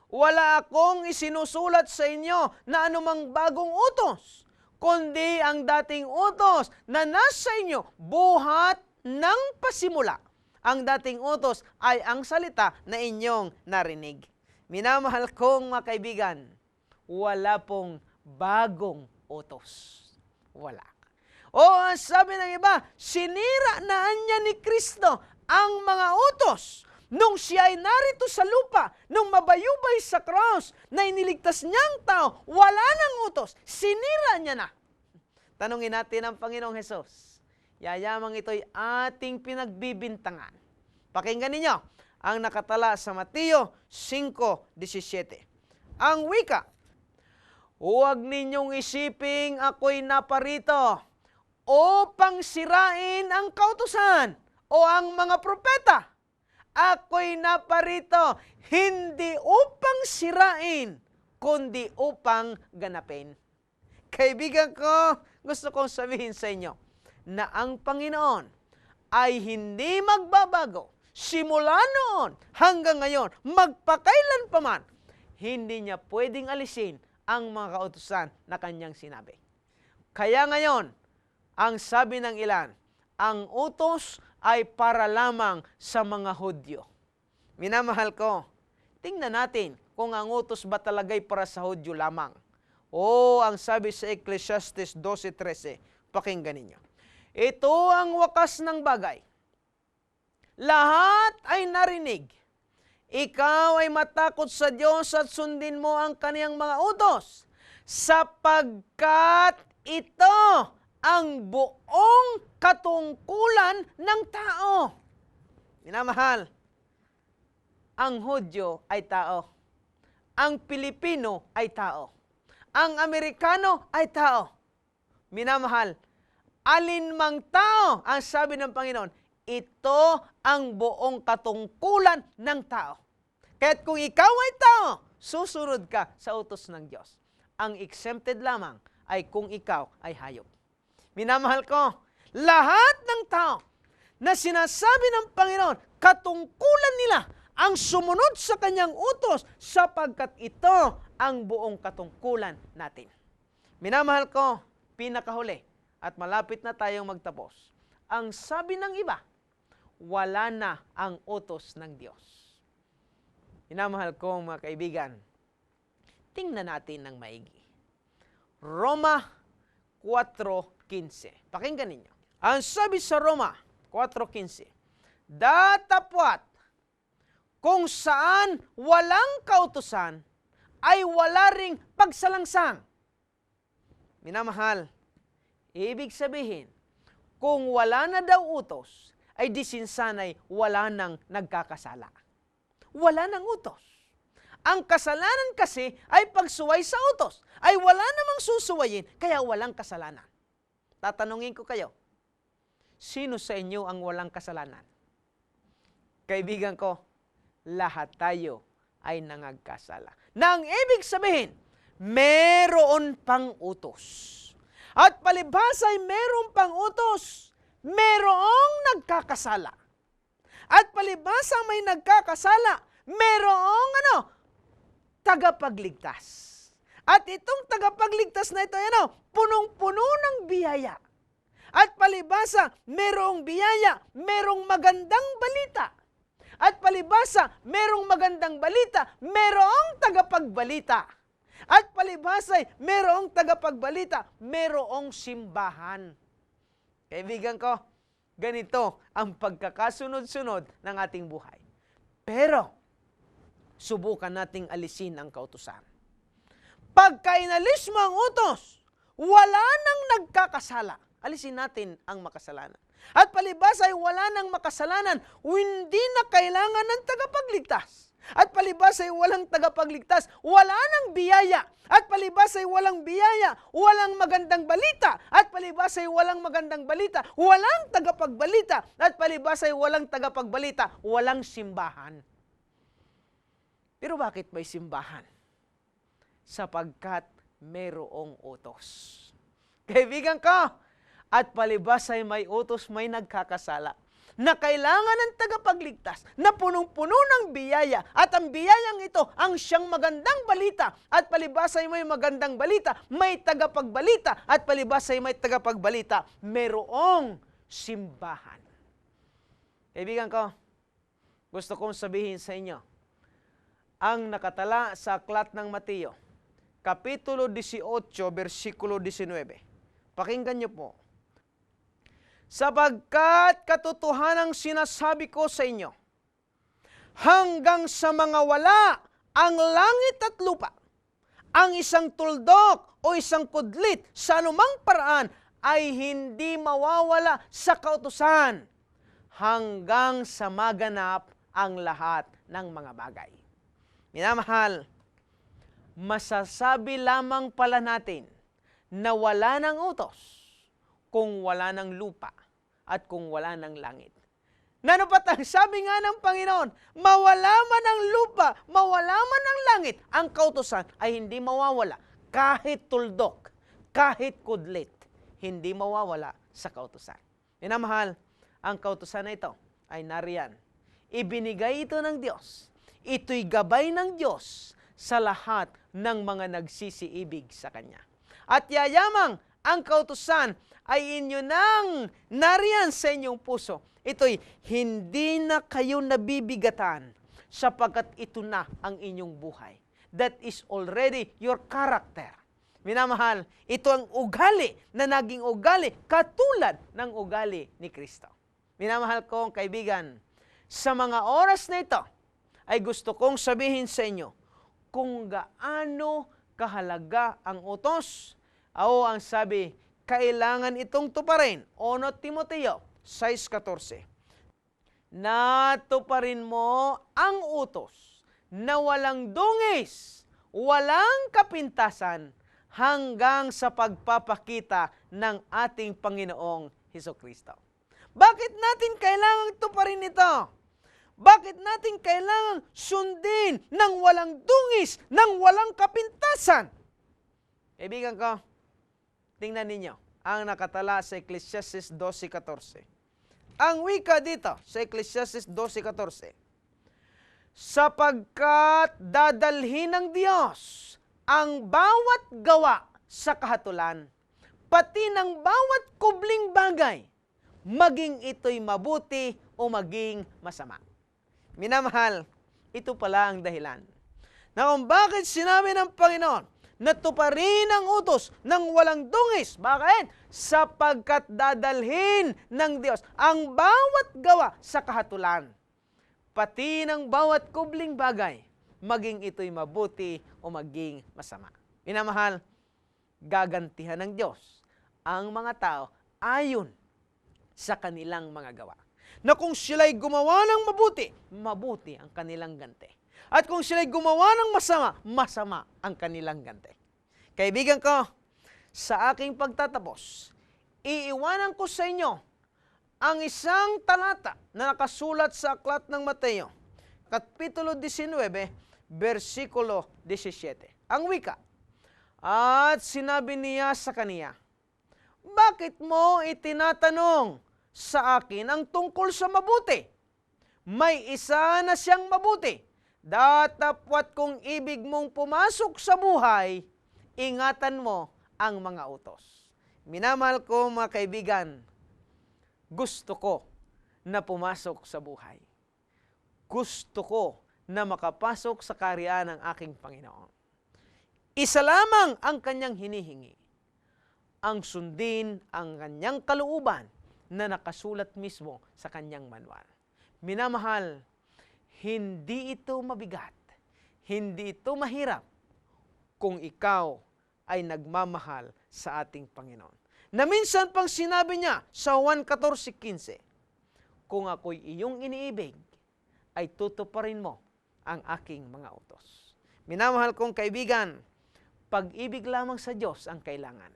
wala akong isinusulat sa inyo na anumang bagong utos, kundi ang dating utos na nasa inyo buhat ng pasimula. Ang dating utos ay ang salita na inyong narinig. Minamahal kong mga kaibigan, wala pong bagong utos. Wala. O ang sabi ng iba, sinira na niya ni Kristo ang mga utos nung siya ay narito sa lupa, nung mabayubay sa cross, na iniligtas niyang tao, wala nang utos, sinira niya na. Tanungin natin ang Panginoong Hesus. Yayamang ito'y ating pinagbibintangan. Pakinggan ninyo ang nakatala sa Mateo 5:17. Ang wika, huwag ninyong isiping ako'y naparito upang sirain ang kautusan o ang mga propeta. Ako'y naparito hindi upang sirain, kundi upang ganapin. Kaibigan ko, gusto kong sabihin sa inyo na ang Panginoon ay hindi magbabago. Simula noon hanggang ngayon, magpakailan pa man, hindi niya pwedeng alisin ang mga kautusan na kanyang sinabi. Kaya ngayon, ang sabi ng ilan, ang utos ay para lamang sa mga Hudyo. Minamahal ko, tingnan natin kung ang utos ba talagay para sa Hudyo lamang. Ang sabi sa Ecclesiastes 12:13, pakinggan ninyo. Ito ang wakas ng bagay. Lahat ay narinig. Ikaw ay matakot sa Diyos at sundin mo ang kaniyang mga utos, sapagkat ito ang buong katungkulan ng tao. Minamahal, ang Hudyo ay tao. Ang Pilipino ay tao. Ang Amerikano ay tao. Minamahal, alinmang tao, ang sabi ng Panginoon, ito ang buong katungkulan ng tao. Kaya't kung ikaw ay tao, susunod ka sa utos ng Diyos. Ang exempted lamang ay kung ikaw ay hayop. Minamahal ko, lahat ng tao na sinasabi ng Panginoon, katungkulan nila ang sumunod sa kanyang utos sapagkat ito ang buong katungkulan natin. Minamahal ko, pinakahuli at malapit na tayong magtapos. Ang sabi ng iba, wala na ang utos ng Diyos. Minamahal ko mga kaibigan, tingnan natin ng maigi. Roma 4:15. Pakinggan ninyo. Ang sabi sa Roma 4:15, datapwat kung saan walang kautusan ay wala ring pagsalangsang. Minamahal, ibig sabihin, kung wala na daw utos, ay disinsanay wala nang nagkakasala. Wala nang utos. Ang kasalanan kasi ay pagsuway sa utos. Ay wala namang susuwayin, kaya walang kasalanan. Tatanungin ko kayo, sino sa inyo ang walang kasalanan? Kaibigan ko, lahat tayo ay nangagkasala. Nang ibig sabihin, meron pang utos. At palibhasa ay meron pang utos, merong nagkakasala. At palibhasa may nagkakasala, merong tagapagligtas. At itong tagapagligtas na ito, punong-puno ng biyaya. At palibhasa, merong biyaya, merong magandang balita. At palibhasa, merong magandang balita, merong tagapagbalita. At palibhasa, merong tagapagbalita, merong simbahan. Kaibigan ko, ganito ang pagkakasunod-sunod ng ating buhay. Pero, subukan nating alisin ang kautusan. Pagka inalis mo ang utos, wala nang nagkakasala. Alisin natin ang makasalanan. At palibhasa ay wala nang makasalanan, hindi na kailangan ng tagapagligtas. At palibhasa ay walang tagapagligtas, wala nang biyaya. At palibhasa ay walang biyaya, walang magandang balita. At palibhasa ay walang magandang balita, walang tagapagbalita. At palibhasa ay walang tagapagbalita, walang simbahan. Pero bakit may simbahan? Sapagkat mayroong utos. Kaibigan ko, at palibhasa ay may utos, may nagkakasala na kailangan ng tagapagligtas, na punong-puno ng biyaya, at ang biyayang ito ang siyang magandang balita, at palibhasa ay may magandang balita, may tagapagbalita, at palibhasa ay may tagapagbalita, merong simbahan. Kaibigan ko, gusto kong sabihin sa inyo, ang nakatala sa aklat ng Mateo, Kapitulo 18, versikulo 19. Pakinggan niyo po. Sapagkat katotohanang sinasabi ko sa inyo, hanggang sa mga wala ang langit at lupa, ang isang tuldok o isang kudlit sa anumang paraan ay hindi mawawala sa kautusan hanggang sa maganap ang lahat ng mga bagay. Minamahal, masasabi lamang pala natin na wala ng utos, kung wala ng lupa at kung wala ng langit. Nanupatang sabi nga ng Panginoon, mawala man ang lupa, mawala man ang langit, ang kautusan ay hindi mawawala. Kahit tuldok, kahit kudlit, hindi mawawala sa kautusan. Minamahal, ang kautusan na ito ay nariyan. Ibinigay ito ng Diyos. Ito'y gabay ng Diyos sa lahat ng mga nagsisiibig sa Kanya. At yayamang ang kautusan ay inyo nang nariyan sa inyong puso. Ito'y hindi na kayo nabibigatan sapagkat ito na ang inyong buhay. That is already your character. Minamahal, ito ang ugali na naging ugali katulad ng ugali ni Kristo. Minamahal kong kaibigan, sa mga oras na ito ay gusto kong sabihin sa inyo kung gaano kahalaga ang utos. O ang sabi, kailangan itong tuparin. 1 Timoteo 6:14. Natuparin mo ang utos na walang dungis, walang kapintasan, hanggang sa pagpapakita ng ating Panginoong Hesukristo. Bakit natin kailangang tuparin ito? Bakit natin kailangang sundin ng walang dungis, ng walang kapintasan? Kaibigan ko, tingnan ninyo ang nakatala sa Ecclesiastes 12:14. Ang wika dito sa Ecclesiastes 12:14, sapagkat dadalhin ng Diyos ang bawat gawa sa kahatulan, pati ng bawat kubling bagay, maging ito'y mabuti o maging masama. Minamahal, ito pala ang dahilan na kung bakit sinabi ng Panginoon na tuparin ang utos ng walang dungis. Bakit? Sapagkat dadalhin ng Diyos ang bawat gawa sa kahatulan, pati ng bawat kubling bagay, maging ito'y mabuti o maging masama. Minamahal, gagantihan ng Diyos ang mga tao ayon sa kanilang mga gawa. Na kung sila'y gumawa ng mabuti, mabuti ang kanilang ganti. At kung sila'y gumawa ng masama, masama ang kanilang ganti. Kaibigan ko, sa aking pagtatapos, iiwanan ko sa inyo ang isang talata na nakasulat sa aklat ng Mateo, Kapitulo 19, versikulo 17. Ang wika, at sinabi niya sa kaniya, bakit mo itinatanong sa akin ang tungkol sa mabuti? May isa na siyang mabuti. Datapwat kung ibig mong pumasok sa buhay, ingatan mo ang mga utos. Minamahal ko mga kaibigan, gusto ko na pumasok sa buhay. Gusto ko na makapasok sa kaharian ng aking Panginoon. Isa lamang ang kanyang hinihingi, ang sundin ang kanyang kalooban na nakasulat mismo sa kanyang manual. Minamahal, hindi ito mabigat, hindi ito mahirap kung ikaw ay nagmamahal sa ating Panginoon. Na minsan pang sinabi niya sa Juan 14:15, kung ako'y iyong iniibig, ay tutuparin mo ang aking mga utos. Minamahal kong kaibigan, pag-ibig lamang sa Diyos ang kailangan.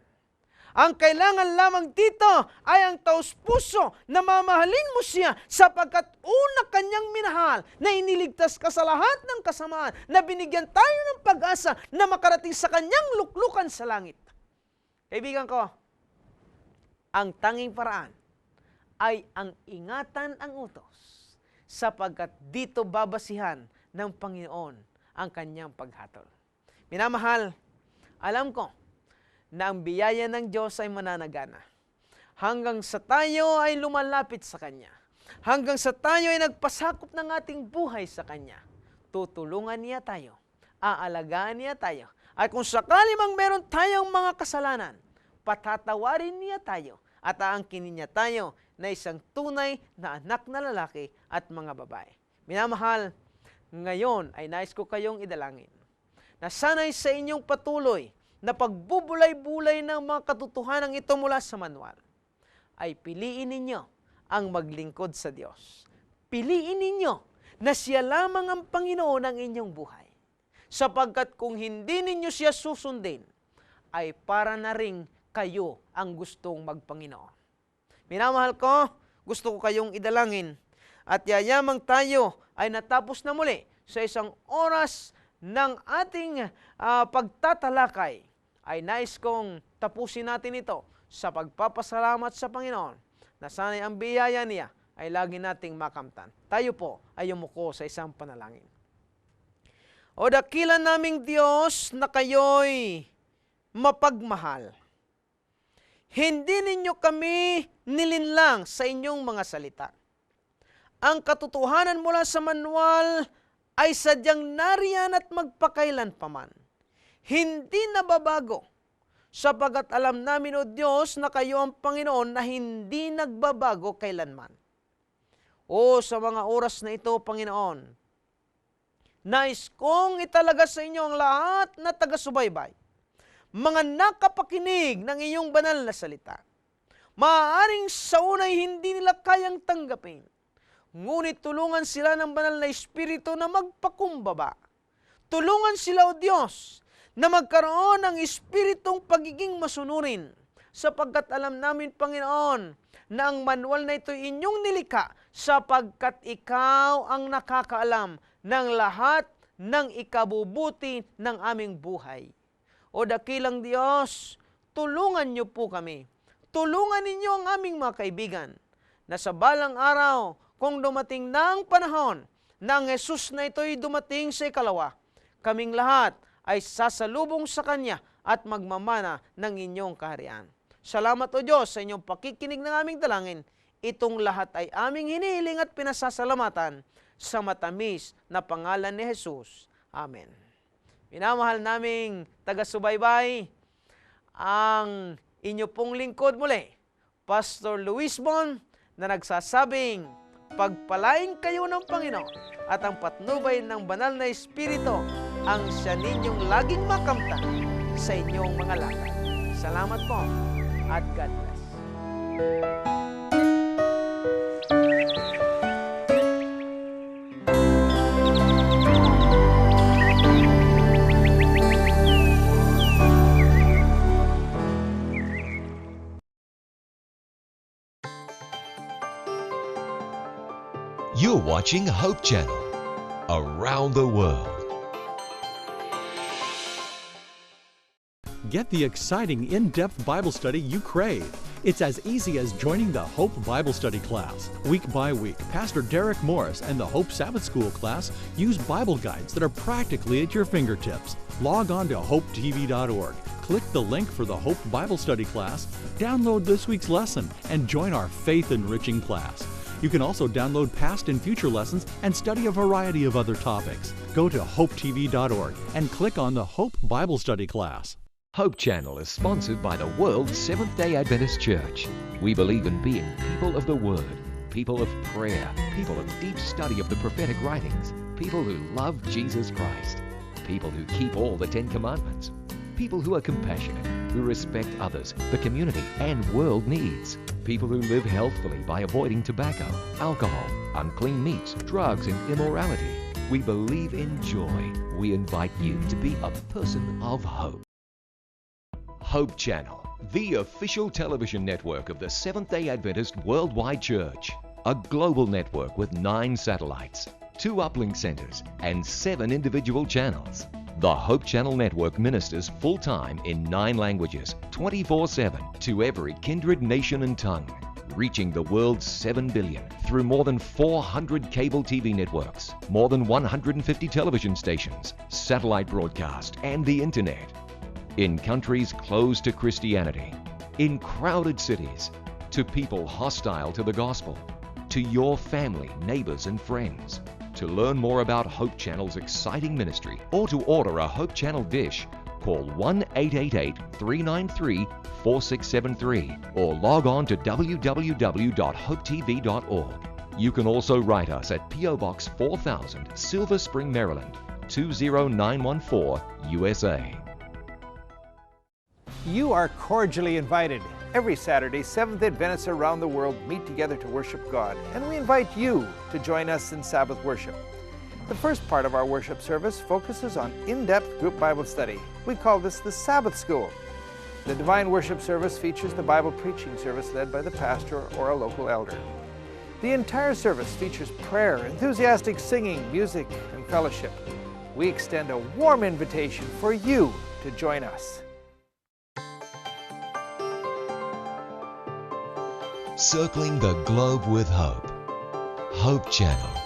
Ang kailangan lamang dito ay ang taos-puso na mamahalin mo siya sapagkat una kanyang minahal na iniligtas ka sa lahat ng kasamaan, na binigyan tayo ng pag-asa na makarating sa kanyang luklukan sa langit. Kaibigan ko, ang tanging paraan ay ang ingatan ang utos sapagkat dito babasihan ng Panginoon ang kanyang paghatol. Minamahal, alam ko na ang biyaya ng Diyos ay mananagana. Hanggang sa tayo ay lumalapit sa Kanya. Hanggang sa tayo ay nagpasakop ng ating buhay sa Kanya. Tutulungan niya tayo. Aalagaan niya tayo. At kung sakali mang meron tayong mga kasalanan, patatawarin niya tayo at aangkinin niya tayo na isang tunay na anak na lalaki at mga babae. Minamahal, ngayon ay nais ko kayong idalangin na sana'y sa inyong patuloy na pagbubulay-bulay ng mga katotohanan ito mula sa manual, ay piliin ninyo ang maglingkod sa Diyos. Piliin ninyo na siya lamang ang Panginoon ng inyong buhay. Sapagkat kung hindi ninyo siya susundin, ay para na ring kayo ang gustong magpanginoon. Minamahal ko, gusto ko kayong idalangin at yayamang tayo ay natapos na muli sa isang oras ng ating pagtatalakay. Ay nais kong tapusin natin ito sa pagpapasalamat sa Panginoon na sana'y ang biyaya niya ay lagi nating makamtan. Tayo po ay yumuko sa isang panalangin. O dakilan naming Diyos na kayo'y mapagmahal. Hindi ninyo kami nilinlang sa inyong mga salita. Ang katotohanan mula sa manual ay sadyang nariyan at magpakailan paman. Hindi nababago, sapagat alam namin, O Diyos, na kayo ang Panginoon na hindi nagbabago kailanman. O sa mga oras na ito, Panginoon, nais kong italaga sa inyo ang lahat na taga-subaybay, mga nakapakinig ng iyong banal na salita. Maaaring sa unay hindi nila kayang tanggapin, ngunit tulungan sila ng banal na Espiritu na magpakumbaba. Tulungan sila, O Diyos, na magkaroon ng espiritong pagiging masunurin, sapagkat alam namin, Panginoon, na ang manual na ito inyong nilikha sapagkat ikaw ang nakakaalam ng lahat ng ikabubuti ng aming buhay. O dakilang Diyos, tulungan niyo po kami. Tulungan ninyo ang aming mga kaibigan na sa balang araw, kung dumating na ang panahon na ang Jesus na ito'y dumating sa ikalawa, kaming lahat ay sasalubong sa Kanya at magmamana ng inyong kaharian. Salamat, O Diyos, sa inyong pakikinig ng aming dalangin. Itong lahat ay aming hinihiling at pinasasalamatan sa matamis na pangalan ni Jesus. Amen. Minamahal naming taga-subaybay, ang inyo pong lingkod muli, Pastor Luis Bon, na nagsasabing, pagpalain kayo ng Panginoon at ang patnubay ng banal na Espiritu ang siya ninyong laging makamtan sa inyong mga lakad. Salamat po at God bless. You're watching Hope Channel, around the world. Get the exciting in-depth Bible study you crave. It's as easy as joining the Hope Bible Study class. Week by week, Pastor Derek Morris and the Hope Sabbath School class use Bible guides that are practically at your fingertips. Log on to hopetv.org, click the link for the Hope Bible Study class, download this week's lesson, and join our faith-enriching class. You can also download past and future lessons and study a variety of other topics. Go to hopetv.org and click on the Hope Bible Study class. Hope Channel is sponsored by the World Seventh-day Adventist Church. We believe in being people of the Word, people of prayer, people of deep study of the prophetic writings, people who love Jesus Christ, people who keep all the 10 Commandments, people who are compassionate, who respect others, the community, and world needs, people who live healthfully by avoiding tobacco, alcohol, unclean meats, drugs, and immorality. We believe in joy. We invite you to be a person of hope. Hope Channel, the official television network of the Seventh-day Adventist Worldwide Church. A global network with 9 satellites, 2 uplink centers, and 7 individual channels. The Hope Channel Network ministers full-time in 9 languages, 24/7, to every kindred, nation, and tongue, reaching the world's 7 billion through more than 400 cable TV networks, more than 150 television stations, satellite broadcast, and the internet. In countries closed to Christianity, in crowded cities, to people hostile to the gospel, to your family, neighbors, and friends. To learn more about Hope Channel's exciting ministry or to order a Hope Channel dish, call 1-888-393-4673 or log on to www.hopetv.org. You can also write us at P.O. Box 4000, Silver Spring, Maryland, 20914, USA. You are cordially invited. Every Saturday, Seventh-day Adventists around the world meet together to worship God, and we invite you to join us in Sabbath worship. The first part of our worship service focuses on in-depth group Bible study. We call this the Sabbath School. The Divine Worship service features the Bible preaching service led by the pastor or a local elder. The entire service features prayer, enthusiastic singing, music, and fellowship. We extend a warm invitation for you to join us. Circling the globe with hope. Hope Channel.